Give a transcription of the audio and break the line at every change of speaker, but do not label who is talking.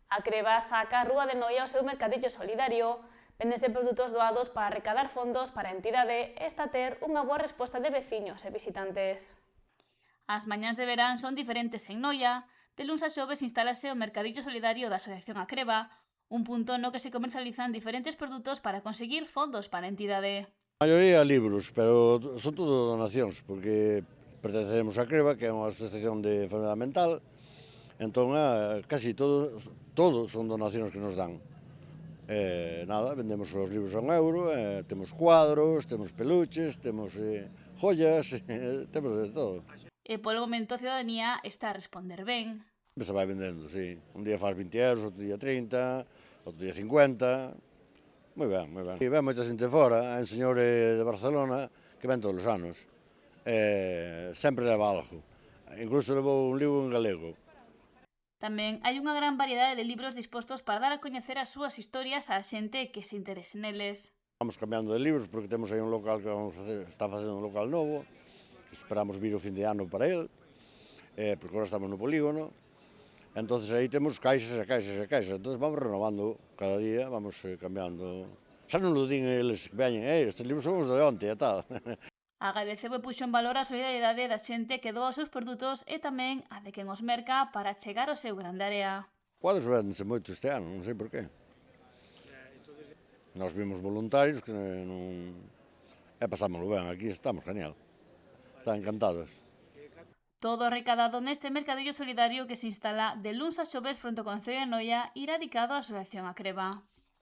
A Creba saca a Rúa de Noia o seu mercadillo solidario. Véndense produtos doados para recadar fondos para a entidade e esta ter unha boa resposta de veciños e visitantes.
As mañás de verán son diferentes en Noia. De luns a xoves instálase o mercadillo solidario da Asociación A Creba, un punto no que se comercializan diferentes produtos para conseguir fondos para a entidade.
A maioría libros, pero son todo donacións, porque pertencemos a Creba, que é unha asociación de enfermedade mental, entón casi todo son donacións que nos dan. Nada, vendemos os libros a €1, temos cuadros, temos peluches, temos joyas, temos de todo.
E polo momento a ciudadanía está a responder ben.
Se vai vendendo, sí. Un día faz €20, outro día 30, outro día 50. Moi ben, moi ben. E ven moita xente fora, hai un señor de Barcelona que ven todos os anos. Sempre leva algo. Incluso levou un libro en galego.
Tamén hai unha gran variedade de libros dispostos para dar a coñecer as súas historias á xente que se interese neles.
Vamos cambiando de libros porque temos aí un local que está facendo un local novo, que esperamos vir o fin de ano para el, porque agora estamos no polígono. Entonces aí temos caixas e caixas e caixas, entonces vamos renovando cada día, vamos cambiando. Xa non lo din eles que veñen, estes libros son os de onte e tal.
Agradeceu e puxo en valor a solidariedade da xente que doa os seus produtos e tamén a de quen os merca para chegar ao seu grande área.
Cuadros véndense moito este ano, non sei por qué. Nós vimos voluntarios que non... E pasámoslo ben, aquí estamos, genial. Están encantados.
Todo recadado neste mercadillo solidario que se instala de luns a xoves fronte ao Concello de Noia irá dedicado á Asociación A Creba.